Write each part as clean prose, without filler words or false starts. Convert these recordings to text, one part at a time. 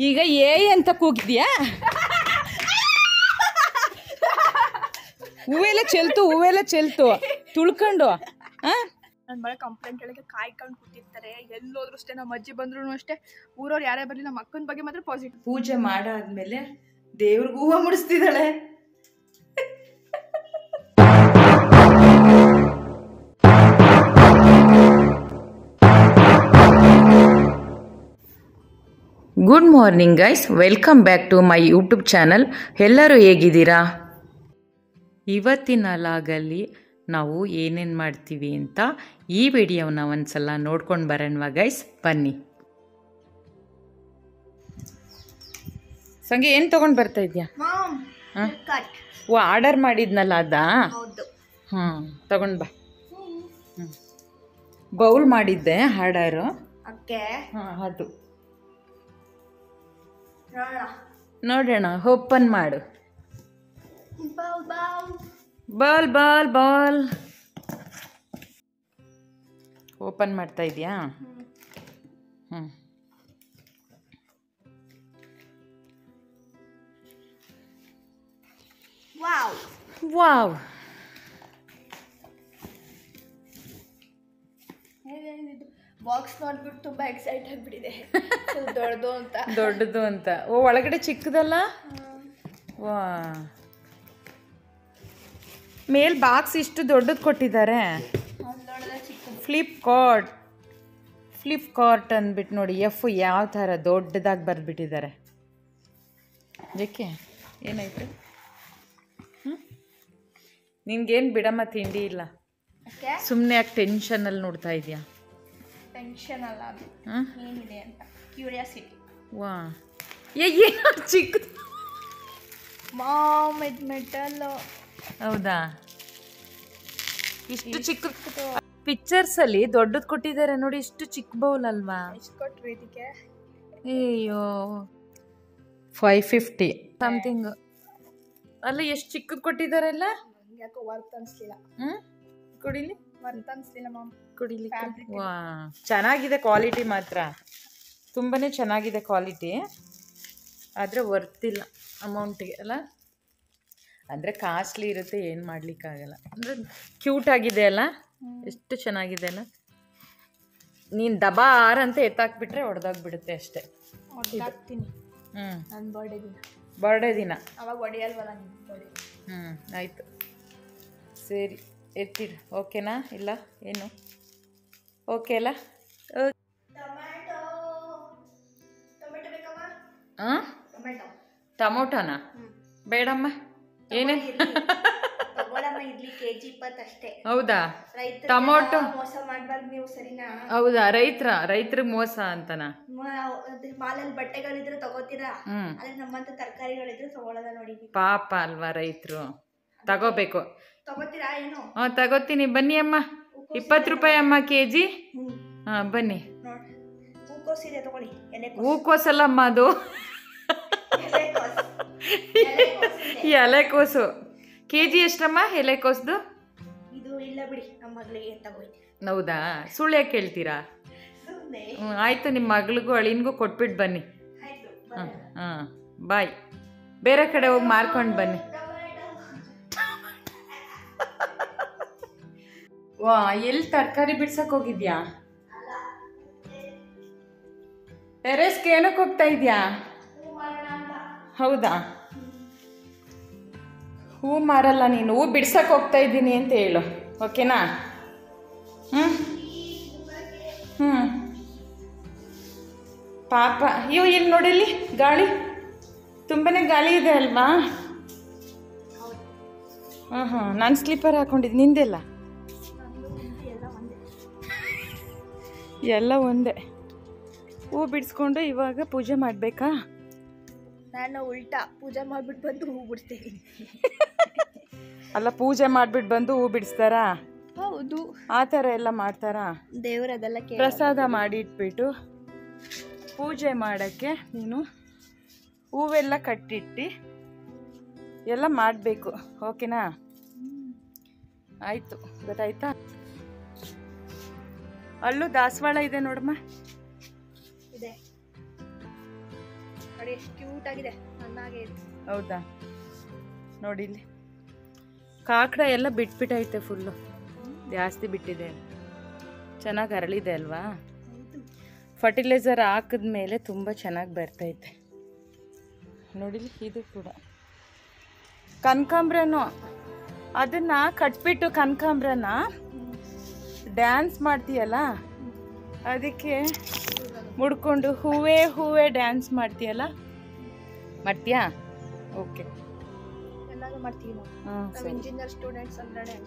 ಈಗ ಅಂತ ಕೂಗಿದ್ಯಾ? ಹೂವೆಲ್ಲ ಚೆಲ್ತು ತುಳ್ಕೊಂಡು. ನನ್ನ ಬಳಿ ಕಂಪ್ಲೇಂಟ್ ಹೇಳಕ್ಕೆ ಕಾಯ್ಕೊಂಡು ಕೂತಿರ್ತಾರೆ. ಎಲ್ಲೋದ್ರು ಅಷ್ಟೇ, ನಮ್ಮ ಅಜ್ಜಿ ಬಂದ್ರು ಅಷ್ಟೇ, ಊರವ್ರು ಯಾರೇ ಬರಲಿ ನಮ್ಮ ಅಕ್ಕನ ಬಗ್ಗೆ ಮಾತ್ರ ಪಾಸಿಟಿವ್. ಪೂಜೆ ಮಾಡಾದ್ಮೇಲೆ ದೇವ್ರಿಗೆ ಹೂವು ಮುಡಿಸ್ತಿದ್ದಾಳೆ. Good morning guys, welcome back to my YouTube channel. ಎಲ್ಲರೂ ಹೇಗಿದ್ದೀರಾ? ಇವತ್ತಿನ ಲಾಗಲ್ಲಿ ನಾವು ಏನೇನು ಮಾಡ್ತೀವಿ ಅಂತ ಈ ವಿಡಿಯೋನ ಒಂದ್ಸಲ ನೋಡ್ಕೊಂಡು ಬರೋಣವಾ ಗೈಸ್, ಬನ್ನಿ. ಸಂಗೆ ಏನು ತೊಗೊಂಡು ಬರ್ತಾ ಇದೆಯಾ? ಓ, ಆರ್ಡರ್ ಮಾಡಿದ್ನಲ್ಲ ಅದಾ? ತಗೊಂಡು ಬಾ. ಬೌಲ್ ಮಾಡಿದ್ದೆ ಆರ್ಡರು. ಅದು ನೋಡೋಣ, ಓಪನ್ ಮಾಡು. ಬಾಲ್ ಬಾಲ್ ಬಾಲ್ ಓಪನ್ ಮಾಡ್ತಾ ಇದೆಯಾ? ವಾವ್, ಬಾಕ್ಸ್ ನೋಡ್ಬಿಟ್ಟು ತುಂಬಾ ಎಕ್ಸೈಟ್ ಆಗಿಬಿಟ್ಟಿದೆ. ದೊಡ್ಡದು ಅಂತ. ಓ, ಒಳಗಡೆ ಚಿಕ್ಕದಲ್ಲ? ವಾ, ಮೇಲ್ ಬಾಕ್ಸ್ ಇಷ್ಟು ದೊಡ್ಡದು ಕೊಟ್ಟಿದ್ದಾರೆ. ಫ್ಲಿಪ್ಕಾರ್ಟ್ ಅಂದ್ಬಿಟ್ಟು ನೋಡಿ, ಯಾವ ಥರ ದೊಡ್ಡದಾಗಿ ಬರೆದ್ಬಿಟ್ಟಿದ್ದಾರೆ. ಏಕೆ, ಏನಾಯ್ತು? ನಿನ್ಗೇನು ಬಿಡಮ್ಮ, ತಿಂಡಿ ಇಲ್ಲ, ಸುಮ್ಮನೆ ಯಾಕೆ ಟೆನ್ಷನಲ್ಲಿ ನೋಡ್ತಾ ಇದೆಯಾ? ಟೆನ್ಷನ್ ಅಲ್ಲ, ಏನಿದೆ ಅಂತ ಕ್ಯೂರಿಯಾಸಿಟಿ. ವಾ, ಏನು ಚಿಕ್ಕದು ಮಾಮ್, ಇದು ಮೆಟಲ್. ಹೌದಾ? ಇಷ್ಟು ಚಿಕ್ಕ ಪಿಕ್ಚರ್ಸಲ್ಲಿ ದೊಡ್ಡದು ಕೊಟ್ಟಿದ್ದಾರೆ ನೋಡಿ, ಇಷ್ಟು ಚಿಕ್ಕ ಬೌಲ್ ಅಲ್ವಾ? ಎಷ್ಟು ಕೊಟ್ಟರು ಇದಕ್ಕೆ? ಅಯ್ಯೋ, 550 ಸಮಥಿಂಗ್ ಅಲ್ಲ. ಎಷ್ಟು ಚಿಕ್ಕದು ಕೊಟ್ಟಿದ್ದಾರಲ್ಲ. ಯಾಕೋ ವರ್ತ್ ಅನ್ಸ್ಲಿಲ್ಲ. ಕುಡಿಲಿ, ವರ್ತ್ ಅನ್ಸ್ಲಿಲ್ಲ ಮಾಮ್ ಕುಡಿಲಿಕ್ಕೆ. ವಾ, ಚೆನ್ನಾಗಿದೆ ಕ್ವಾಲಿಟಿ, ಮಾತ್ರ ತುಂಬಾ ಚೆನ್ನಾಗಿದೆ ಕ್ವಾಲಿಟಿ. ಆದರೆ ವರ್ತಿಲ್ಲ ಅಮೌಂಟಿಗೆ ಅಲ್ಲ. ಅಂದರೆ ಕಾಸ್ಟ್ಲಿ ಇರುತ್ತೆ, ಏನು ಮಾಡಲಿಕ್ಕಾಗಲ್ಲ. ಅಂದರೆ ಕ್ಯೂಟ್ ಆಗಿದೆ ಅಲ್ಲ, ಎಷ್ಟು ಚೆನ್ನಾಗಿದೆ ಅಲ್ಲ. ನೀನು ದಬಾರ್ ಅಂತ ಎತ್ತಾಕ್ಬಿಟ್ರೆ ಹೊಡೆದೋಗ್ಬಿಡುತ್ತೆ ಅಷ್ಟೇ. ನನ್ನ ಬರ್ಡೇ ದಿನ ಅವಾಗ ಹೊಡೆಯಲ್ವಲ್ಲ ನಿಮ್ಮ ಬರ್ಡೇ. ಆಯಿತು, ಸರಿ ಎತ್ತಿಡು. ಓಕೆನಾ? ಇಲ್ಲ ಏನು ಓಕೆ ಅಲ್ಲ? ಹಾಂ, ಟೊಮೊಟೊನಾ? ಬೇಡಮ್ಮ. ಏನೇ? ಹೌದಾ? ಟೊಮೊಟೊ ಮೋಸ ಮಾಡಬಾರ್ದು ನೀವು, ಸರಿನಾ? ಹೌದಾ? ರೈತರಿಗೆ ಮೋಸ ಅಂತನಾ? ಮಾಲಲ್ಲಿ ಬಟ್ಟೆಗಳಿದ್ರೆ ತಗೋತೀರಾ, ಅದೇ ನಮ್ಮಂತ ತರಕಾರಿಗಳಿದ್ರೆ ತಗೊಳ್ಳೋದ ನೋಡಿ. ಪಾಪ ಅಲ್ವಾ ರೈತರು, ತಗೋಬೇಕು. ತಗೋತೀರಾ ಏನು? ತಗೋತೀನಿ, ಬನ್ನಿ ಅಮ್ಮ. 20 ರೂಪಾಯಿ ಅಮ್ಮ ಕೆಜಿ. ಬನ್ನಿ. ಹೂಕೋಸಿದೆ ತಗೊಳ್ಳಿ. ಹೂಕೋಸಲ್ಲಮ್ಮ, ಅದು ಎಲೆಕೋಸು. ಕೆಜಿ ಎಷ್ಟಮ್ಮ ಎಲೆಕೋಸ್ದು? ಇದು ಇಲ್ಲ ಬಿಡಿ, ನಮ್ಮ ಮಗಳಿಗೆ ತಗೋಯ್ತು. ಹೌದಾ? ಸುಳ್ಳು ಯಾಕೆ ಹೇಳ್ತೀರಾ? ಆಯಿತು, ನಿಮ್ಮ ಮಗಳಿಗೂ ಅಳಿನ್ಗೂ ಕೊಟ್ಬಿಟ್ಟು ಬನ್ನಿ. ಹಾಂ, ಬಾಯ್. ಬೇರೆ ಕಡೆ ಹೋಗಿ ಮಾರ್ಕೊಂಡು ಬನ್ನಿ. ವಾ, ಎಲ್ಲಿ ತರಕಾರಿ ಬಿಡ್ಸಕ್ಕೆ ಹೋಗಿದ್ಯಾ? ಟೆರೆಸ್ಗೆ ಏನಕ್ಕೆ ಹೋಗ್ತಾ ಇದೆಯಾ? ಹೌದಾ? ಹೂ ಮಾರಲ್ಲ ನೀನು, ಹೂ ಬಿಡ್ಸಕ್ಕೆ ಹೋಗ್ತಾ ಇದ್ದೀನಿ ಅಂತ ಹೇಳು, ಓಕೆನಾ? ಪಾಪ. ಅಯ್ಯೋ, ಇಲ್ಲಿ ನೋಡಿಲ್ಲಿ ಗಾಳಿ, ತುಂಬಾ ಗಾಳಿ ಇದೆ ಅಲ್ವಾ? ನಾನು ಸ್ಲೀಪರ್ ಹಾಕೊಂಡಿದ್ದು, ನಿಂದೆಲ್ಲ ಎಲ್ಲ ಒಂದೇ. ಹೂ ಬಿಡಿಸ್ಕೊಂಡು ಇವಾಗ ಪೂಜೆ ಮಾಡಬೇಕಾ? ನಾನು ಉಲ್ಟಾ ಪೂಜೆ ಮಾಡಿಬಿಟ್ಟು ಬಂದು ಹೂ ಬಿಡಿಸ್ತೀನಿ. ಅಲ್ಲ, ಪೂಜೆ ಮಾಡಿಬಿಟ್ಟು ಬಂದು ಹೂ ಬಿಡಿಸ್ತಾರಾ? ಹೌದು, ಆ ಥರ ಎಲ್ಲ ಮಾಡ್ತಾರಾ? ದೇವ್ರ ಅದೆಲ್ಲ ಪ್ರಸಾದ ಮಾಡಿ ಇಟ್ಬಿಟ್ಟು ಪೂಜೆ ಮಾಡೋಕ್ಕೆ ನೀನು ಹೂವೆಲ್ಲ ಕಟ್ಟಿಟ್ಟು ಎಲ್ಲ ಮಾಡಬೇಕು, ಓಕೆನಾ? ಆಯಿತು, ಗೊತ್ತಾಯ್ತಾ? ಅಲ್ಲೂ ದಾಸವಾಳ ಇದೆ ನೋಡಮ್ಮ. ಇದೆ. ನೋಡಿ ಎಷ್ಟು ಕ್ಯೂಟ್ ಆಗಿದೆ, ಚೆನ್ನಾಗೇ ಇದೆ. ಹೌದಾ? ನೋಡಿ ಇಲ್ಲಿ ಕಾಕಡ ಎಲ್ಲ ಬಿಟ್ಬಿಟ್ಟೈತೆ, ಫುಲ್ಲು ಜಾಸ್ತಿ ಬಿಟ್ಟಿದೆ. ಚೆನ್ನಾಗಿ ಅರಳಿದೆ ಅಲ್ವಾ? ಫರ್ಟಿಲೈಸರ್ ಹಾಕಿದ್ಮೇಲೆ ತುಂಬ ಚೆನ್ನಾಗಿ ಬರ್ತೈತೆ. ನೋಡಿಲಿ ಇದು ಕೂಡ ಕನಕಾಂಬ್ರನು, ಅದನ್ನ ಕಟ್ಬಿಟ್ಟು ಕನಕಾಂಬ್ರನ ಡ್ಯಾನ್ಸ್ ಮಾಡ್ತೀಯಲ್ಲ, ಅದಕ್ಕೆ ಮುಡ್ಕೊಂಡು ಹೂವೇ ಹೂವೇ ಡ್ಯಾನ್ಸ್ ಮಾಡ್ತೀಯಲ್ಲ, ಮಾಡ್ತೀಯಾ? ಓಕೆ, ಎಲ್ಲಾನು ಮಾಡ್ತೀವಿ ನಾವು. ಇಂಜಿನಿಯರ್ ಸ್ಟೂಡೆಂಟ್ಸ್ ಅಂದ್ರೆ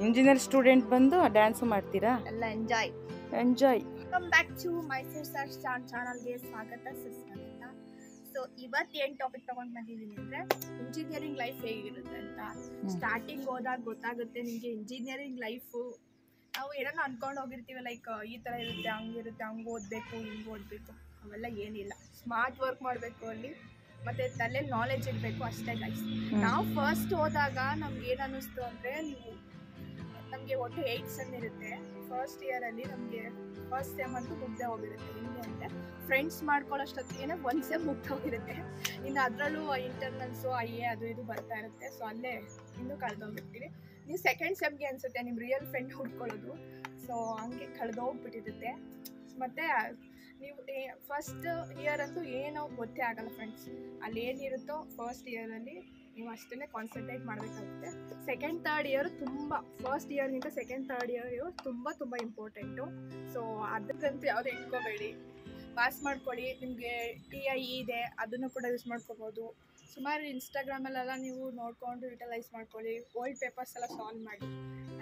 ಇಂಜಿನಿಯರ್ ಸ್ಟೂಡೆಂಟ್ ಬಂದು ಡ್ಯಾನ್ಸು ಮಾಡ್ತೀರಾ? ಎಲ್ಲ enjoy. Welcome back to Mysuru sir ಚಾನಲ್ಗೆ ಸ್ವಾಗತ ಸುಸ್ವಾಗತ. ಸೊ ಇವತ್ತು ಏನು ಟಾಪಿಕ್ ತಗೊಂಡು ಬಂದಿದ್ದೀನಿ ಅಂದರೆ ಇಂಜಿನಿಯರಿಂಗ್ ಲೈಫ್ ಹೇಗಿರುತ್ತೆ ಅಂತ. ಸ್ಟಾರ್ಟಿಂಗ್ ಹೋದಾಗ ಗೊತ್ತಾಗುತ್ತೆ ನಿಮಗೆ ಇಂಜಿನಿಯರಿಂಗ್ ಲೈಫು. ನಾವು ಏನನ್ನ ಅನ್ಕೊಂಡು ಹೋಗಿರ್ತೀವಿ, ಲೈಕ್ ಈ ಥರ ಇರುತ್ತೆ, ಹಂಗಿರುತ್ತೆ, ಹಂಗೆ ಓದಬೇಕು, ಹಿಂಗೆ ಓದಬೇಕು, ಅವೆಲ್ಲ ಏನಿಲ್ಲ. ಸ್ಮಾರ್ಟ್ ವರ್ಕ್ ಮಾಡಬೇಕು ಅಲ್ಲಿ, ಮತ್ತು ತಲೆ ನಾಲೆಜ್ ಇರಬೇಕು, ಅಷ್ಟೇ ಗೈಸ್. ನಾವು ಫಸ್ಟ್ ಹೋದಾಗ ನಮ್ಗೆ ಏನು ಅನ್ನಿಸ್ತು ಅಂದರೆ, ನಮಗೆ ಒಟ್ಟು 8 ಸೆಮ್ ಇರುತ್ತೆ ಫಸ್ಟ್ ಇಯರಲ್ಲಿ. ನಮಗೆ ಫಸ್ಟ್ ಸೆಮ್ ಅಂತೂ ಮುಗ್ದೇ ಹೋಗಿರುತ್ತೆ. ಹೆಂಗೆ ಅಂದರೆ ಫ್ರೆಂಡ್ಸ್ ಮಾಡ್ಕೊಳ್ಳೋಷ್ಟೊತ್ತಿಗೆ 1 ಸೆಮ್ ಮುಗ್ದು ಹೋಗಿರುತ್ತೆ. ಇನ್ನು ಅದರಲ್ಲೂ ಇಂಟರ್ನಲ್ಸು ಅದು ಇದು ಬರ್ತಾ ಇರುತ್ತೆ. ಸೊ ಅಲ್ಲೇ ಇನ್ನೂ ಕಳೆದೋಗಿರ್ತೀವಿ. ನೀವು ಸೆಕೆಂಡ್ ಸೆಮ್ಗೆ ಅನಿಸುತ್ತೆ ನಿಮ್ಮ ರಿಯಲ್ ಫ್ರೆಂಡ್ ಹುಡ್ಕೊಳ್ಳೋದು. ಸೊ ಹಂಗೆ ಕಳೆದೋಗ್ಬಿಟ್ಟಿರುತ್ತೆ. ಮತ್ತು ನೀವು ಫಸ್ಟ್ ಇಯರ್ ಅಂತೂ ಏನೋ ಗೊತ್ತೇ ಆಗಲ್ಲ ಫ್ರೆಂಡ್ಸ್. ಅಲ್ಲಿ ಏನಿರುತ್ತೋ ಫಸ್ಟ್ ಇಯರಲ್ಲಿ ನೀವು ಅಷ್ಟನ್ನೇ ಕಾನ್ಸಂಟ್ರೇಟ್ ಮಾಡಬೇಕಾಗುತ್ತೆ. ಸೆಕೆಂಡ್ ಥರ್ಡ್ ಇಯರ್ ತುಂಬ, ಫಸ್ಟ್ ಇಯರ್ಗಿಂತ ಸೆಕೆಂಡ್ ಥರ್ಡ್ ಇಯರ್ ತುಂಬ ಇಂಪಾರ್ಟೆಂಟು. ಸೊ ಅದಕ್ಕಂತೂ ಯಾವುದೇ ಇಟ್ಕೋಬೇಡಿ, ಪಾಸ್ ಮಾಡ್ಕೊಳ್ಳಿ. ನಿಮಗೆ TIE ಇದೆ, ಅದನ್ನು ಕೂಡ ಯೂಸ್ ಮಾಡ್ಕೋಬೋದು. ಸುಮಾರು ಇನ್ಸ್ಟಾಗ್ರಾಮಲ್ಲೆಲ್ಲ ನೀವು ನೋಡಿಕೊಂಡು ಯುಟಿಲೈಸ್ ಮಾಡ್ಕೊಳ್ಳಿ. ಓಲ್ಡ್ ಪೇಪರ್ಸ್ ಎಲ್ಲ ಸಾಲ್ವ್ ಮಾಡಿ,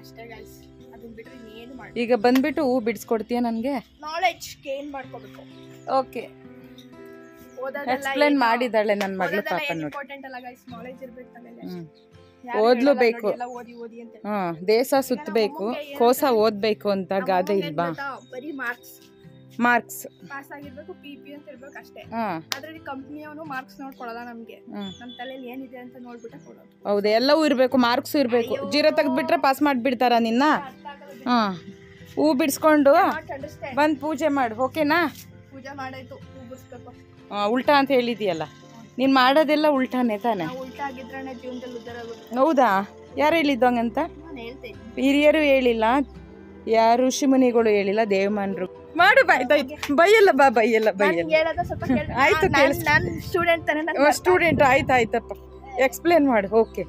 ಅಷ್ಟೇ ಗೈಸ್. ಅದನ್ನ ಬಿಟ್ಟರೆ ಇನ್ನೇನು ಮಾಡಿ. ಈಗ ಬಂದ್ಬಿಟ್ಟು ಹೂ ಬಿಡಿಸ್ಕೊಡ್ತೀಯ ನನಗೆ? ನಾಲೆಡ್ಜ್ ಗೇನ್ ಮಾಡ್ಕೋಬೇಕು. ಓಕೆ, ಎಕ್ಸ್ಪ್ಲೇನ್ ಮಾಡಿದಾಳೆ ನನ್ನ ಮಗಳು ಪಾಪ. ನೋಡಿ, ಇಂಪಾರ್ಟೆಂಟ್ ಅಲ್ಲ ಗೈಸ್, ನಾಲೆಡ್ಜ್ ಇರಬೇಕು ತಲೆಯಲ್ಲಿ. ಓದ್ಲೇಬೇಕು. ಓದಿ ಅಂತ ದೇಶ ಸುತ್ತಬೇಕು, ಕೋಸ ಓದ್ಬೇಕು ಅಂತ ಗಾದೆ ಇಲ್ವಾ? ಬರೀ ಮಾರ್ಕ್ಸ್ ಪಾಸ್ ಆಗಿರ್ಬೇಕು, PP ಅಂತ ಇರ್ಬೇಕು ಅಷ್ಟೇ. ಅದ್ರಲ್ಲಿ ಕಂಪ್ನಿಯವನು ಮಾರ್ಕ್ಸ್ ನೋಡ್ಕೊಳಲ್ಲ ನಮ್ಗೆ, ನಮ್ಮ ತಲೆಯಲ್ಲಿ ಏನಿದೆ ಅಂತ ನೋಡ್ಬಿಟ್ಟೆ ಕೊಡೋದು. ಹೌದು, ಎಲ್ಲವೂ ಇರಬೇಕು, ಮಾರ್ಕ್ಸು ಇರಬೇಕು. 0 ತೆಗೆದ್ಬಿಟ್ರೆ ಪಾಸ್ ಮಾಡಿಬಿಡ್ತಾರ ನಿನ್ನ? ಹೂ ಬಿಡಿಸ್ಕೊಂಡು ಬಂದು ಪೂಜೆ ಮಾಡು, ಓಕೆನಾ? ಪೂಜೆ ಮಾಡಾಯ್ತು, ಹೂ ಬಿಡಿಸ್ಬೇಕು. ಉಲ್ಟಾ ಅಂತ ಹೇಳಿದೀಯಲ್ಲ, ನೀನು ಮಾಡೋದೆಲ್ಲ ಉಲ್ಟಾನೇ ತಾನೆ? ಉಲ್ಟಾ ಆಗಿದ್ರೆ ಜೀವನದಲ್ಲಿ ಉದ್ಧಾರ ಆಗುತ್ತೆ. ಹೌದಾ? ಯಾರು ಹೇಳಿದ್ದು ಹಂಗಂತ? ನಾನು ಹೇಳ್ತೇನೆ. ಹಿರಿಯರು ಹೇಳಿಲ್ಲ, ಯಾರು ಋಷಿಮುನಿಗಳು ಹೇಳಿಲ್ಲ, ದೇವಮಾನರು. ಮಾಡು, ಬೈಯಲ್ಲ ಬಾ, ಬೈಯಲ್ಲ. ಆಯ್ತು, ಸ್ಟೂಡೆಂಟ್ ಆಯ್ತಪ್ಪ, ಎಕ್ಸ್ಪ್ಲೇನ್ ಮಾಡು. ಓಕೆ,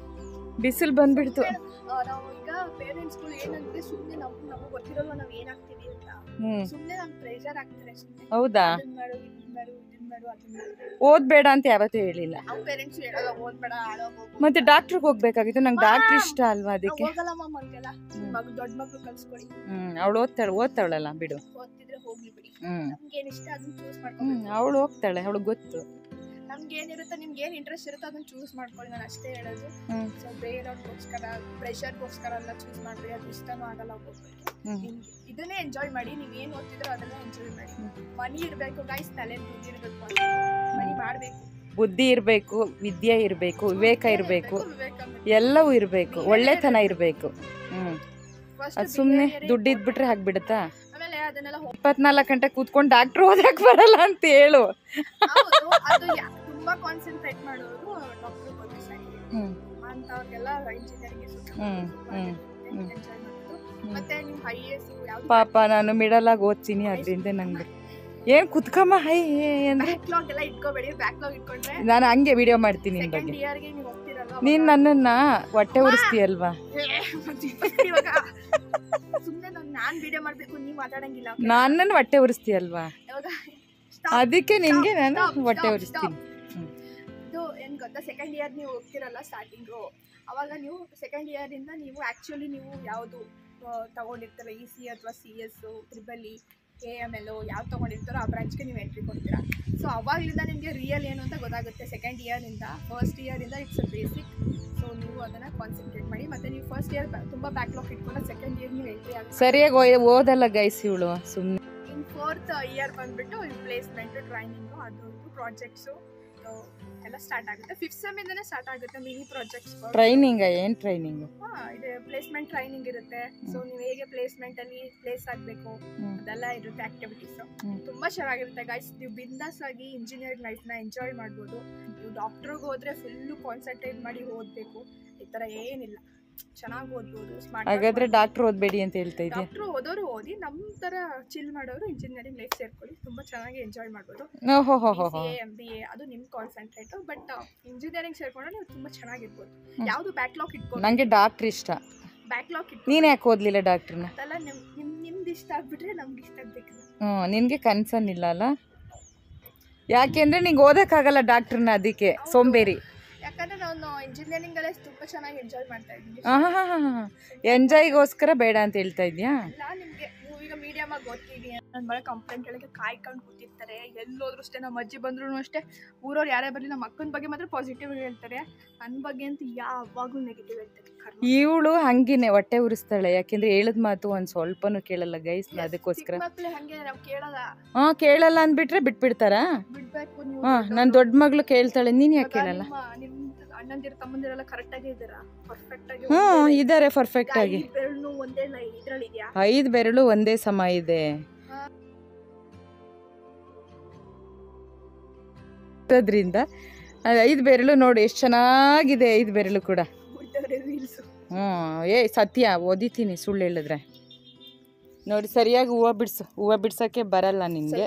ಬಿಸಿಲು ಬಂದ್ಬಿಡ್ತು. ನಾವು ಈಗ ಪೇರೆಂಟ್ಸ್ಗಳು ಏನಂದ್ರೆ ಸುಮ್ಮನೆ ನಮಗೆ ಗೊತ್ತಿರೋಲ್ಲ ನಾವು ಏನಾಗ್ತೀವಿ ಅಂತ, ಸುಮ್ಮನೆ ನಮ್ಗೆ ಪ್ರೆಷರ್ ಆಗ್ತಾರೆ. ಹೌದಾ? ಓದ್ಬೇಡ ಅಂತ ಯಾವತ್ತೂ ಹೇಳಿಲ್ಲ. ಪೇರೆಂಟ್ಸ್ ಹೇಳಲ್ಲ ಓದ್ಬೇಡ, ಮತ್ತೆ ಡಾಕ್ಟರ್ಗೆ ಹೋಗ್ಬೇಕಾಗಿತ್ತು. ನಂಗೆ ಡಾಕ್ಟರ್ ಇಷ್ಟ ಅಲ್ವಾ, ಅದಕ್ಕೆ. ದೊಡ್ಡ ಮಕ್ಳು ಕಲ್ಸ್ಕೊಡಿ. ಅವಳು ಓದ್ತಾಳಲ್ಲ, ಬಿಡು. ಓದ್ತಿದ್ರೆ ಹೋಗ್ಲಿ ಬಿಡಿ, ನಮ್ಗೆ ಏನ್ ಇಷ್ಟ ಅದನ್ನ ಚೂಸ್ ಮಾಡ್ಕೊಳ್ಳಿ. ಅವಳು ಹೋಗ್ತಾಳೆ, ಅವಳಿಗೆ ಗೊತ್ತು. ನಮ್ಗೆ ಏನಿರುತ್ತೆ, ನಿಮ್ಗೆ ಏನ್ ಇಂಟ್ರೆಸ್ಟ್ ಇರುತ್ತೋ ಅದನ್ನ ಚೂಸ್ ಮಾಡ್ಕೊಳ್ಳಿ, ನಾನು ಅಷ್ಟೇ ಹೇಳೋದು. ಸೊ ಬೇರೆಯವ್ರಿಗೋಸ್ಕರ ಪ್ರೆಷರ್ಗೋಸ್ಕರ ಎಲ್ಲ ಚೂಸ್ ಮಾಡ್ರಿ, ಅದು ಇಷ್ಟನೂ ಆಗಲ್ಲ ಒಬ್ಬೊಬ್ಬರಿಗೆ. ಇದನ್ನೇ ಎಂಜಾಯ್ ಮಾಡಿ, ನೀವು ಏನು ಓದ್ತಿದ್ರೋ ಅದನ್ನೇ ಎಂಜಾಯ್ ಮಾಡಿ. ಮನಿ ಇರಬೇಕು ಗೈಸ್, ತಲೆ ಬುದ್ಧಿ ಇರಬೇಕು, ಮನಿ ಮಾಡಬೇಕು. ಬುದ್ಧಿ ಇರಬೇಕು, ವಿದ್ಯೆ ಇರಬೇಕು, ವಿವೇಕ ಇರಬೇಕು, ಎಲ್ಲವೂ ಇರಬೇಕು, ಒಳ್ಳೆತನ ಇರಬೇಕು. ಅದು ಸುಮ್ಮನೆ ದುಡ್ಡು ಇದ್ಬಿಟ್ರೆ ಆಗ್ಬಿಡುತ್ತಾ? ಆಮೇಲೆ ಅದನ್ನೆಲ್ಲ 24 ಗಂಟೆ ಕೂತ್ಕೊಂಡು ಡಾಕ್ಟರ್ ಓದಕ್ಕೆ ಬರಲ್ಲ ಅಂತ ಹೇಳು. ಅದು ತುಂಬಾ ಕಾನ್ಸಂಟ್ರೇಟ್ ಮಾಡೋರು ಡಾಕ್ಟರ್ ಅಂತವ್ರಿಗೆಲ್ಲ ಇಂಜಿನಿಯರಿಂಗ್ ಮತ್ತೆ ನೀವು IAS ಯಾವ್ದು. ಪಾಪ ನಾನು ಮಿಡಲಾಗಿ ಓದ್ತೀನಿ, ಅದರಿಂದ ನಂಗೆ ಏನ್ ಕುತ್ಕಮ್ಮ ಹೈ ಅಂದ್ರೆ ಬ್ಯಾಕ್ಲಾಗ್ ಎಲ್ಲ ಇಟ್ಕೋಬೇಡಿ. ಬ್ಯಾಕ್ಲಾಗ್ ಇಟ್ಕೊಂಡ್ರೆ ನಾನು ಹಂಗೆ ವಿಡಿಯೋ ಮಾಡ್ತೀನಿ ನಿನ್ ಬಗ್ಗೆ. ನೀನ್ ನನ್ನನ್ನ ಹೊಟ್ಟೆ ಉರಿಸ್ತೀಯಲ್ವಾ? ಸುಮ್ಮನೆ ನಾನು ವಿಡಿಯೋ ಮಾಡ್ಬೇಕು, ನೀವು ಮಾತಾಡಂಗಿಲ್ಲ. ನನ್ನನ್ನು ಹೊಟ್ಟೆ ಉರಿಸ್ತೀಯಲ್ವಾ, ಅದಕ್ಕೆ ನಿನ್ಗೆ ನಾನು ಹೊಟ್ಟೆ ಉರಿಸ್ತೀನಿ. ಇದು ಏನ್ ಗೊತ್ತಾ, ಸೆಕೆಂಡ್ ಇಯರ್ ನೀವು ಹೋಗ್ತಿರಲ್ಲ ಸ್ಟಾರ್ಟಿಂಗು, ಅವಾಗ ನೀವು ಸೆಕೆಂಡ್ ಇಯರ್ ಇಂದ ನೀವು ಆಕ್ಚುಲಿ ನೀವು ಯಾವುದು ತಗೊಂಡಿರ್ತಾರೆ, EC ಅಥವಾ CS, TRIPLE, AML ಯಾವ್ದು ತೊಗೊಂಡಿರ್ತಾರೋ ಆ ಬ್ರಾಂಚ್ಗೆ ನೀವು ಎಂಟ್ರಿ ಕೊಡ್ತೀರಾ. ಸೊ ಅವಾಗಲಿಂದ ನಿಮಗೆ ರಿಯಲ್ ಏನು ಅಂತ ಗೊತ್ತಾಗುತ್ತೆ. ಸೆಕೆಂಡ್ ಇಯರಿಂದ, ಫಸ್ಟ್ ಇಯರಿಂದ ಇಟ್ಸ್ ಅ ಬೇಸಿಕ್. ಸೊ ನೀವು ಅದನ್ನು ಕಾನ್ಸಂಟ್ರೇಟ್ ಮಾಡಿ. ಮತ್ತು ನೀವು ಫಸ್ಟ್ ಇಯರ್ ತುಂಬ ಬ್ಯಾಕ್ಲಾಗ್ ಇಟ್ಕೊಂಡು ಸೆಕೆಂಡ್ ಇಯರ್ ನೀವು ಎಂಟ್ರಿ ಆಗುತ್ತೆ. ಸರಿಯಾಗಿ ಓದಲ್ಲ ಗೈಸ್ ಇವಳು ಸುಮ್ಮನೆ. ಇನ್ನು 4th ಇಯರ್ ಬಂದುಬಿಟ್ಟು ಪ್ಲೇಸ್ಮೆಂಟು, ಟ್ರೈನಿಂಗು, ಅದು ಪ್ರಾಜೆಕ್ಟ್ಸು, ಪ್ರಾಜೆಕ್ಟು ಎಲ್ಲ ಸ್ಟಾರ್ಟ್ ಆಗುತ್ತೆ. 5th ಸೆಮ್ಮಿಂದನೇ ಸ್ಟಾರ್ಟ್ ಆಗುತ್ತೆ ಮಿನಿ ಪ್ರಾಜೆಕ್ಟ್ಸ್. ಟ್ರೈನಿಂಗ್ ಏನು ಟ್ರೈನಿಂಗು? ಇದೆ ಪ್ಲೇಸ್ಮೆಂಟ್ ಟ್ರೈನಿಂಗ್ ಇರುತ್ತೆ. ಸೊ ನೀವು ಹೇಗೆ ಪ್ಲೇಸ್ಮೆಂಟ್ ಅಲ್ಲಿ ಪ್ಲೇಸ್ ಆಗಬೇಕು ಅದೆಲ್ಲ ಇರುತ್ತೆ ಆಕ್ಟಿವಿಟೀಸ್. ತುಂಬಾ ಚೆನ್ನಾಗಿರುತ್ತೆ ಗೈಸ್. ನೀವು ಬಿಂದಾಸ್ ಆಗಿ ಇಂಜಿನಿಯರಿಂಗ್ ಲೈಫ್ನ ಎಂಜಾಯ್ ಮಾಡ್ಬೋದು. ನೀವು ಡಾಕ್ಟರ್ಗೆ ಹೋದ್ರೆ ಫುಲ್ಲು ಕಾನ್ಸಂಟ್ರೇಟ್ ಮಾಡಿ ಓದಬೇಕು, ಈ ಥರ ಏನಿಲ್ಲ, ಚೆನ್ನಾಗಿ ಓದ್ಬೋದು. ಸ್ಮಾರ್ಟ್. ಹಾಗಾದ್ರೆ ಡಾಕ್ಟರ್ ಓದಬೇಡಿ ಅಂತ ಹೇಳ್ತಾ ಇದ್ದೀಯ? ಡಾಕ್ಟರ್ ಓದೋರು ಓದಿ, ನಮ್ಮ ಥರ ಚಿಲ್ ಮಾಡೋರು ಇಂಜಿನಿಯರಿಂಗ್ ಲೈಫ್ ಸೇರ್ಕೊಳ್ಳಿ, ತುಂಬ ಚೆನ್ನಾಗಿ ಎಂಜಾಯ್ ಮಾಡ್ಬೋದು. MBA ಅದು ನಿಮ್ಮ ಕಾನ್ಸಂಟ್ರೇಟ್. ಬಟ್ ಇಂಜಿನಿಯರಿಂಗ್ ಸೇರ್ಕೊಂಡ್ರೆ ನೀವು ತುಂಬ ಚೆನ್ನಾಗಿರ್ಬೋದು. ಯಾವುದು ಬ್ಯಾಕ್ಲಾಗ್ ಇಟ್ಕೊಂಡು. ನನಗೆ ಡಾಕ್ಟರ್ ಇಷ್ಟ. ಬ್ಯಾಕ್ಲಾಗ್ ಇಟ್ಕೊಂಡು ನೀನು ಯಾಕೆ ಓದಲಿಲ್ಲ ಡಾಕ್ಟ್ರನ್ನ? ಅದೆಲ್ಲ ನಿಮ್ದು ಇಷ್ಟ ಆಗ್ಬಿಟ್ರೆ ನಮ್ಗೆ ಇಷ್ಟ ಆಗ್ಬೇಕಲ್ಲ. ನಿನಗೆ ಕನ್ಸರ್ನ್ ಇಲ್ಲ ಅಲ್ಲ? ಯಾಕೆಂದ್ರೆ ನಿಂಗೆ ಓದೋಕ್ಕಾಗಲ್ಲ ಡಾಕ್ಟ್ರನ್ನ, ಅದಕ್ಕೆ ಸೋಂಬೇರಿ. ಯಾಕಂದ್ರೆ ನಾನು ಇಂಜಿನಿಯರಿಂಗ್ ಅಲ್ಲೇ ತುಂಬ ಚೆನ್ನಾಗಿ ಎಂಜಾಯ್ ಮಾಡ್ತಾ ಇದ್ದೀನಿ. ಎಂಜಾಯ್ಗೋಸ್ಕರ ಬೇಡ ಅಂತ ಹೇಳ್ತಾ ಇದೆಯಾ? ಇಲ್ಲ, ನಿಮಗೆ ನೀವು ಈಗ ಮೀಡಿಯಮ್ ಆಗಿ ಓದ್ತೀವಿ ನನ್ನ ಬಳಿ ಕಂಪ್ಲೇಂಟ್ ಹೇಳಕ್ಕೆ ಕಾಯ್ಕೊಂಡು ಕೂತಿರ್ತಾರೆ. ಎಲ್ಲೋದ್ರು ಅಷ್ಟೇ, ನಮ್ಮ ಅಜ್ಜಿ ಬಂದ್ರು ಅಷ್ಟೇ, ಊರವ್ರು ಯಾರೇ ಬರಲಿ ನಮ್ಮ ಅಕ್ಕನ ಬಗ್ಗೆ ಮಾತ್ರ ಪಾಸಿಟಿವ್ ಹೇಳ್ತಾರೆ, ನನ್ನ ಬಗ್ಗೆ ಅಂತ ಯಾವಾಗಲೂ ನೆಗೆಟಿವ್ ಹೇಳ್ತಾರೆ. ಇವಳು ಹಂಗಿನೇ ಹೊಟ್ಟೆ ಉರಿಸ್ತಾಳೆ. ಯಾಕೆಂದ್ರೆ ಹೇಳಿದ ಮಾತು ಒಂದ್ ಸ್ವಲ್ಪನೂ ಕೇಳಲ್ಲ ಗೈಸ್. ಅದಕ್ಕೋಸ್ಕರ ಮಕ್ಳು ಹಂಗೆ ನಾವು ಕೇಳಲ್ಲ. ಕೇಳಲ್ಲ ಅಂದ್ಬಿಟ್ರೆ ಬಿಟ್ಬಿಡ್ತಾರ. ಬಿಡ್ಬೇಕು ನೀವು. ನನ್ ದೊಡ್ಡ ಮಗಳು ಕೇಳ್ತಾಳೆ, ನೀನ್ ಯಾಕೆ ಕೇಳಲ್ಲ? ನಿಮ್ ಅಣ್ಣಂದಿರ ತಮ್ಮಂದಿರೆಲ್ಲ ಕರೆಕ್ಟ್ ಆಗಿ ಇದ್ದೀರಾ? ಪರ್ಫೆಕ್ಟ್ ಆಗಿ ಇದಾರೆ ಪರ್ಫೆಕ್ಟ್ ಆಗಿ. ಬೆರಳು ಒಂದೇ ಇದ್ರಲ್ಲಿ ಇದೆಯಾ? 5 ಬೆರಳು ಒಂದೇ ಸಮ ಇದೆ. ಅದರಿಂದ 5 ಬೆರಳು ನೋಡಿ ಎಷ್ಟು ಚೆನ್ನಾಗಿದೆ. 5 ಬೆರಳು ಕೂಡ. ಸತ್ಯ ಓದಿತೀನಿ, ಸುಳ್ಳು ಹೇಳಿದ್ರೆ. ನೋಡಿ ಸರಿಯಾಗಿ ಹೂವು ಬಿಡ್ಸು. ಹೂವು ಬಿಡ್ಸೋಕ್ಕೆ ಬರಲ್ಲ ನಿನಗೆ.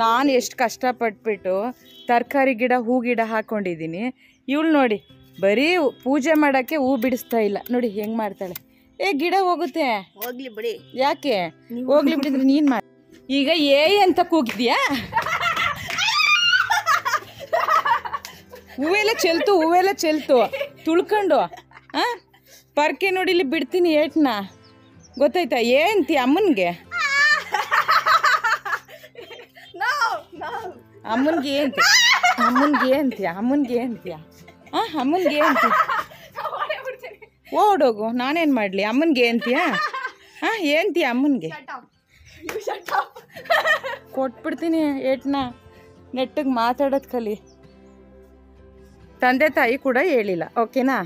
ನಾನು ಎಷ್ಟು ಕಷ್ಟಪಟ್ಬಿಟ್ಟು ತರಕಾರಿ ಗಿಡ, ಹೂ ಗಿಡ ಹಾಕ್ಕೊಂಡಿದ್ದೀನಿ. ಇವಳು ನೋಡಿ ಬರೀ ಪೂಜೆ ಮಾಡೋಕ್ಕೆ ಹೂ ಬಿಡಿಸ್ತಾ ಇಲ್ಲ. ನೋಡಿ ಹೆಂಗೆ ಮಾಡ್ತಾಳೆ. ಗಿಡ ಹೋಗುತ್ತೆ, ಹೋಗ್ಲಿ ಬಿಡಿ. ಯಾಕೆ ಹೋಗ್ಲಿ ಬಿಡಿದ್ರೆ ನೀನು ಮಾಡಿ. ಈಗ ಅಂತ ಕೂಗಿದ್ಯಾ? ಹೂವೆಲ್ಲ ಚೆಲ್ತು ತುಳ್ಕೊಂಡು. ಪರ್ಕೆ ನೋಡಿ ಇಲ್ಲಿ ಬಿಡ್ತೀನಿ ಏಟ್ನ, ಗೊತ್ತಾಯ್ತಾ? ಏನಂತಿ ಅಮ್ಮನಿಗೆ? ಅಮ್ಮನಿಗೆ ಏನಂತೀಯ? ಅಮ್ಮನಿಗೆ ಏನಂತೀಯ? ಓಡೋಗು, ನಾನೇನು ಮಾಡಲಿ? ಅಮ್ಮನಿಗೆ ಏನಂತೀಯ? ಏನಂತೀಯ ಅಮ್ಮನಿಗೆ? ಕೊಟ್ಬಿಡ್ತೀನಿ ಏಟ್ನ. ನೆಟ್ಟಿಗೆ ಮಾತಾಡೋದು ಕಲಿ. ತಂದೆ ತಾಯಿ ಕೂಡ ಹೇಳಿಲ್ಲ, ಓಕೆನಾ?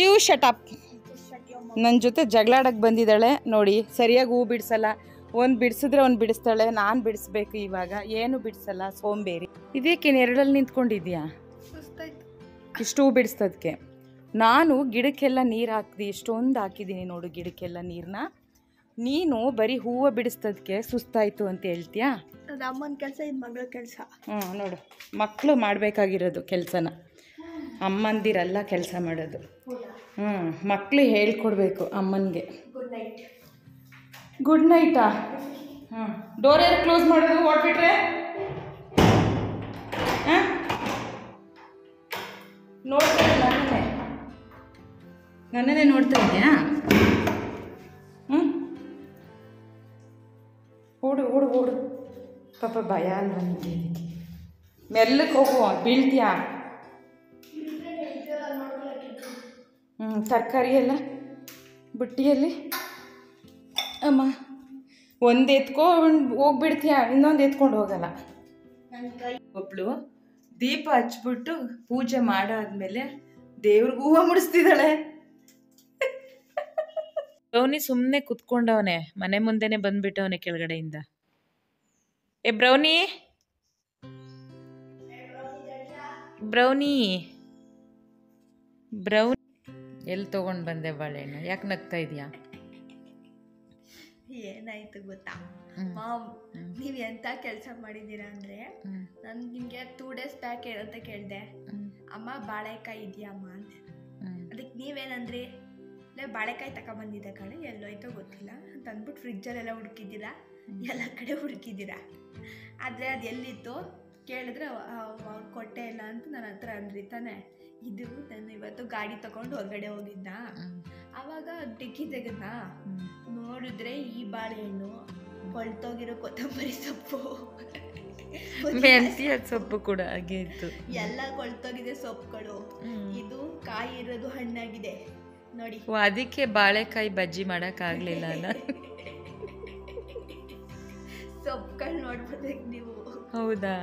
ಇವು ಶಟಪ್. ನನ್ನ ಜೊತೆ ಜಗಳಾಡಕ್ಕೆ ಬಂದಿದ್ದಾಳೆ ನೋಡಿ. ಸರಿಯಾಗಿ ಹೂ ಬಿಡಿಸಲ್ಲ. ಒಂದು ಬಿಡಿಸಿದ್ರೆ ಒಂದು ಬಿಡಿಸ್ತಾಳೆ. ನಾನು ಬಿಡಿಸ್ಬೇಕು ಇವಾಗ. ಏನು ಬಿಡಿಸಲ್ಲ, ಸೋಂಬೇರಿ. ಇದಕ್ಕೆ ನೆರಳಲ್ಲಿ ನಿಂತ್ಕೊಂಡಿದ್ಯಾ? ಇಷ್ಟು ಹೂ ಬಿಡಿಸ್ತದಕ್ಕೆ. ನಾನು ಗಿಡಕ್ಕೆಲ್ಲ ನೀರು ಹಾಕ್ದು ಇಷ್ಟೊಂದು ಹಾಕಿದ್ದೀನಿ ನೋಡು ಗಿಡಕ್ಕೆಲ್ಲ ನೀರನ್ನ. ನೀನು ಬರೀ ಹೂವು ಬಿಡಿಸ್ತದಕ್ಕೆ ಸುಸ್ತಾಯಿತು ಅಂತ ಹೇಳ್ತೀಯಾ? ಅಮ್ಮನ ಕೆಲಸ, ಇದು ಮಗಳ ಕೆಲಸ. ನೋಡು, ಮಕ್ಕಳು ಮಾಡಬೇಕಾಗಿರೋದು ಕೆಲಸನ. ಅಮ್ಮಂದಿರಲ್ಲ ಕೆಲಸ ಮಾಡೋದು. ಮಕ್ಕಳು ಹೇಳ್ಕೊಡ್ಬೇಕು ಅಮ್ಮನಿಗೆ. ಗುಡ್ ನೈಟಾ? ಡೋರ್ ಯಾರು ಕ್ಲೋಸ್ ಮಾಡೋದು? ಓಡ್ಬಿಟ್ರೆ ನೋಡ್ತಾ ಇಲ್ಲ. ನನ್ನನ್ನೇ ನೋಡ್ತಾ ಇದೆಯಾ? ಓಡು ಪಾಪ, ಭಯ ಅಲ್ವ ನಿಮಗೆ? ಮೆಲ್ಲಕ್ಕೆ ಹೋಗು, ಬೀಳ್ತೀಯಾ? ತರಕಾರಿ ಎಲ್ಲ ಬುಟ್ಟಿಯಲ್ಲಿ ಅಮ್ಮ ಒಂದು ಎತ್ಕೊಂಡು ಹೋಗ್ಬಿಡ್ತೀಯ, ಇನ್ನೊಂದು ಎತ್ಕೊಂಡು ಹೋಗಲ್ಲ. ಒಬ್ಳು ದೀಪ ಹಚ್ಬಿಟ್ಟು ಪೂಜೆ ಮಾಡಾದ್ಮೇಲೆ ದೇವ್ರಿಗೆ ಹೂವು ಮುಡಿಸ್ತಿದ್ದಾಳೆ. ಬ್ರೌನಿ ಸುಮ್ಮನೆ ಕುತ್ಕೊಂಡವನೆ, ಮನೆ ಮುಂದೆನೆ ಬಂದ್ಬಿಟ್ಟವನೆ ಕೆಳಗಡೆಯಿಂದ. ಬ್ರೌನಿ ಎಲ್ಲಿ ತೊಗೊಂಡು ಬಂದೆ ಬಾಳೆಹಣ್ಣು? ಯಾಕೆ ನಗ್ತಾ ಇದೆಯಾ? ಏನಾಯ್ತು ಗೊತ್ತಾ ಮಾಮ್, ನೀವು ಎಂತ ಕೆಲಸ ಮಾಡಿದ್ದೀರಾ ಅಂದರೆ, ನಾನು ನಿಮಗೆ 2 days ಬ್ಯಾಕ್ ಏನಂತ ಕೇಳಿದೆ, ಅಮ್ಮ ಬಾಳೆಕಾಯಿ ಇದೆಯಾ ಅಮ್ಮ ಅಂತ. ಅದಕ್ಕೆ ನೀವೇನಂದ್ರಿ, ಬಾಳೆಕಾಯಿ ತಗೊಬಂದಿದ್ದೆ ಕಣೆ, ಎಲ್ಲೋಯ್ತೋ ಗೊತ್ತಿಲ್ಲ ಅಂತ ಅಂದ್ಬಿಟ್ಟು ಫ್ರಿಜ್ಜಲ್ಲೆಲ್ಲ ಹುಡುಕಿದ್ದೀರಾ, ಎಲ್ಲ ಕಡೆ ಹುಡುಕಿದ್ದೀರಾ. ಆದರೆ ಅದು ಎಲ್ಲಿತ್ತು ಕೇಳಿದ್ರೆ ಕೊಟ್ಟೆ ಇಲ್ಲ ಅಂತ ನನ್ನ ಹತ್ರ ಅಂದ್ರಿ ತಾನೆ. ಇದು ನಾನು ಇವತ್ತು ಗಾಡಿ ತಗೊಂಡು ಹೊರಗಡೆ ಹೋಗಿದ್ದ, ಆವಾಗ ಡಿಕ್ಕಿ ತೆಗೆದ್ನ, ನೋಡಿದ್ರೆ ಈ ಬಾಳೆಹಣ್ಣು, ಕೊಳ್ತೋಗಿರೋ ಕೊತ್ತಂಬರಿ ಸೊಪ್ಪು, ಮೆಂತ್ಯ ಸೊಪ್ಪು ಕೂಡ ಹಾಗೆ ಇತ್ತು. ಎಲ್ಲ ಕೊಳ್ತೋಗಿದೆ ಸೊಪ್ಪುಗಳು. ಇದು ಕಾಯಿ ಇರೋದು ಹಣ್ಣಾಗಿದೆ ನೋಡಿ. ಅದಕ್ಕೆ ಬಾಳೆಕಾಯಿ ಬಜ್ಜಿ ಮಾಡೋಕ್ಕಾಗಲಿಲ್ಲ ಅಲ್ಲ. ಸೊಪ್ಪುಗಳು ನೋಡ್ಬೋದಕ್ಕೆ ನೀವು. ಹೌದಾ?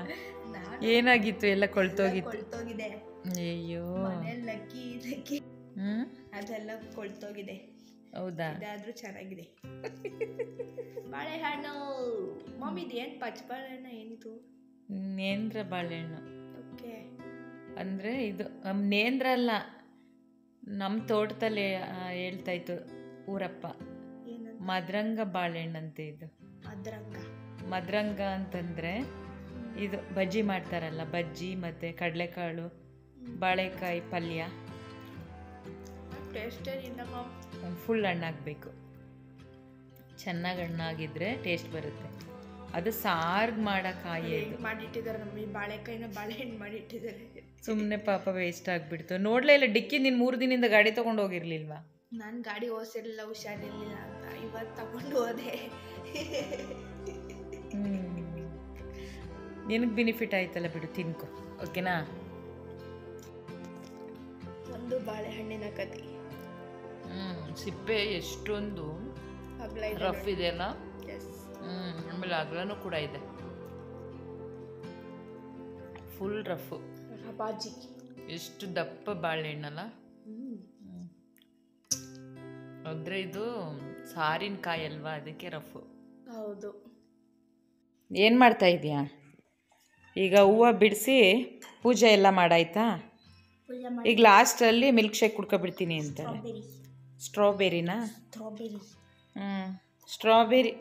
ನಾನು ಏನಾಗಿತ್ತು? ಎಲ್ಲ ಕೊಳ್ತೋಗಿತ್ತು. ಕೊಳ್ತೋಗಿದೆ. ಅಯ್ಯೋ, ಮನೇಲಿ ಲಕ್ಕಿ ಅದೆಲ್ಲ ಕೊಳ್ತೋಗಿದೆ. ಹೌದಾ? ಇದಾದ್ರೂ ಚೆನ್ನಾಗಿದೆ. ಬಾಳೆಹಣ್ಣು ಮಮ್ಮಿ ಏನ್ ಬಾಳೆಹಣ್ಣು? ಏನಿದು? ನೇಂದ್ರ ಬಾಳೆಹಣ್ಣು. ಓಕೆ. ಅಂದರೆ ಇದು ನೇಂದ್ರ ಅಲ್ಲ, ನಮ್ಮ ತೋಟದಲ್ಲಿ ಹೇಳ್ತಾ ಇತ್ತು ಊರಪ್ಪ. ಮದ್ರಂಗ ಬಾಳೆಹಣ್ಣಂತೆ ಇದು. ಮದ್ರಂಗ ಅಂತಂದರೆ ಇದು ಬಜ್ಜಿ ಮಾಡ್ತಾರಲ್ಲ, ಬಜ್ಜಿ ಮತ್ತು ಕಡಲೆಕಾಳು ಬಾಳೆಕಾಯಿ ಪಲ್ಯ. ಫುಲ್ ಹಣ್ಣಾಗಬೇಕು, ಚೆನ್ನಾಗಿ ಹಣ್ಣಾಗಿದ್ರೆ ಟೇಸ್ಟ್ ಬರುತ್ತೆ. ಅದು ಸಾರ್ಗೆ ಮಾಡೋ ಕಾಯಿ ಮಾಡಿಟ್ಟಿದ್ದಾರೆ ನಮಗೆ. ಬಾಳೆಕಾಯಿನ ಬಾಳೆಹಣ್ಣು ಮಾಡಿಟ್ಟಿದ್ದಾರೆ. ಸುಮ್ಮನೆ ಪಾಪ ವೇಸ್ಟ್ ಆಗಿಬಿಡ್ತು. ನೋಡಲೇ ಇಲ್ಲ ಡಿಕ್ಕಿ. ನೀನು 3 ದಿನದಿಂದ ಗಾಡಿ ತೊಗೊಂಡು ಹೋಗಿರ್ಲಿಲ್ವಾ? ನಾನು ಗಾಡಿ ಓಡಿಸಿರಲಿಲ್ಲ, ಹುಷಾರಿರಲಿಲ್ಲ ಅಂತ. ಇವತ್ತು ತಗೊಂಡು ಹೋದೆ. ನಿನಗೆ ಬೆನಿಫಿಟ್ ಆಯ್ತಲ್ಲ ಬಿಡು, ತಿನ್ಕೊ. ಓಕೆನಾ? ಒಂದು ಬಾಳೆಹಣ್ಣಿನ ಕತೆ. ಸಿಪ್ಪೆ ಎಷ್ಟೊಂದು ರಫ್ ಇದೆ ಅಲ್ಲ. ಆಮೇಲೆ ಅಗಲನೂ ಕೂಡ ಇದೆ, ಫುಲ್ ರಫ್. ಬಾಜಿ ಎಷ್ಟು ದಪ್ಪ ಬಾಳೆಹಣ್ಣಲ್ಲ. ಅಂದರೆ ಇದು ಸಾರಿನ ಕಾಯಿ ಅಲ್ವಾ, ಅದಕ್ಕೆ ರಫ್. ಹೌದು. ಏನು ಮಾಡ್ತಾ ಇದೀಯಾ ಈಗ? ಹೂವು ಬಿಡಿಸಿ ಪೂಜೆ ಎಲ್ಲ ಮಾಡಾಯ್ತಾ? ಈಗ ಲಾಸ್ಟಲ್ಲಿ ಮಿಲ್ಕ್ ಶೇಕ್ ಕುಡ್ಕೊಬಿಡ್ತೀನಿ ಅಂತಾಳೆ. ಸ್ಟ್ರಾಬೆರಿನಾ? ಸ್ಟ್ರಾಬೆರಿ.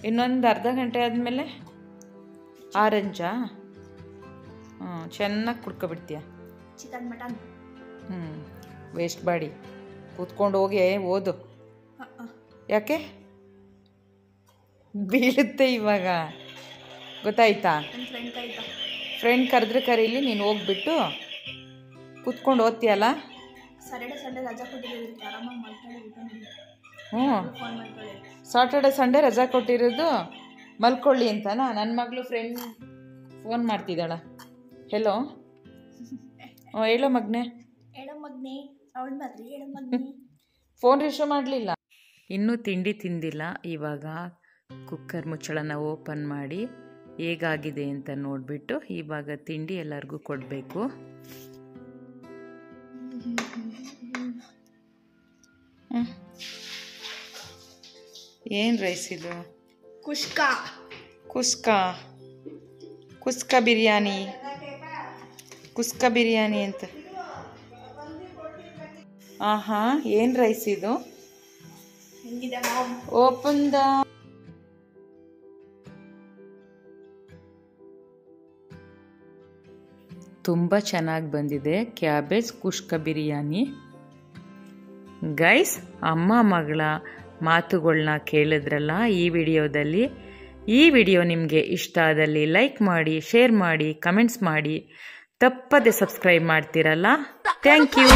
ಇನ್ನೊಂದು ಅರ್ಧ ಗಂಟೆ ಆದಮೇಲೆ ಆರೆಂಜಾ? ಚೆನ್ನಾಗಿ ಕುಡ್ಕೊಬಿಡ್ತೀಯ. Chicken mutton. Waste body. ಕೂತ್ಕೊಂಡು ಹೋಗಿ ಓದು. ಯಾಕೆ? ಬೀಳುತ್ತೆ ಇವಾಗ, ಗೊತ್ತಾಯ್ತಾ? ಫ್ರೆಂಡ್ ಕರೆದ್ರೆ ಕರೀಲಿ, ನೀನು ಹೋಗ್ಬಿಟ್ಟು ಕೂತ್ಕೊಂಡು ಓದ್ತೀಯಲ್ಲ. ಸಾಟರ್ಡೆ ಸಂಡೇ ರಜಾ ಕೊಟ್ಟಿರೋದು ಮಲ್ಕೊಳ್ಳಿ ಅಂತನಾ? ನನ್ನ ಮಗಳು ಫ್ರೆಂಡ್ ಫೋನ್ ಮಾಡ್ತಿದ್ದಾಳ. ಹೆಲೋ, ಹೇಳೋ ಮಗ್ನೆ. ಫೋನ್ ರಿಸೀವ್ ಮಾಡಲಿಲ್ಲ. ಇನ್ನೂ ತಿಂಡಿ ತಿಂದಿಲ್ಲ. ಇವಾಗ ಕುಕ್ಕರ್ ಮುಚ್ಚಳನ ಓಪನ್ ಮಾಡಿ ಹೇಗಾಗಿದೆ ಅಂತ ನೋಡಿಬಿಟ್ಟು ಇವಾಗ ತಿಂಡಿ ಎಲ್ಲರಿಗೂ ಕೊಡಬೇಕು. ಏನು ರೈಸ್ ಇದು? ಕುಸ್ಕಾ ಬಿರಿಯಾನಿ. ಕುಸ್ಕಾ ಬಿರಿಯಾನಿ ಅಂತ. ಆಹಾ, ಏನು ರೈಸ್ ಇದು? Open the. ತುಂಬ ಚೆನ್ನಾಗಿ ಬಂದಿದೆ ಕ್ಯಾಬೇಜ್ ಕುಷ್ಕ ಬಿರಿಯಾನಿ. ಗೈಸ್, ಅಮ್ಮ ಮಗಳ ಮಾತುಗಳನ್ನ ಕೇಳಿದ್ರಲ್ಲ ಈ ವಿಡಿಯೋದಲ್ಲಿ. ಈ ವಿಡಿಯೋ ನಿಮಗೆ ಇಷ್ಟ ಆದಲ್ಲಿ ಲೈಕ್ ಮಾಡಿ, ಶೇರ್ ಮಾಡಿ, ಕಮೆಂಟ್ಸ್ ಮಾಡಿ, ತಪ್ಪದೆ ಸಬ್ಸ್ಕ್ರೈಬ್ ಮಾಡ್ತೀರಲ್ಲ. Thank you.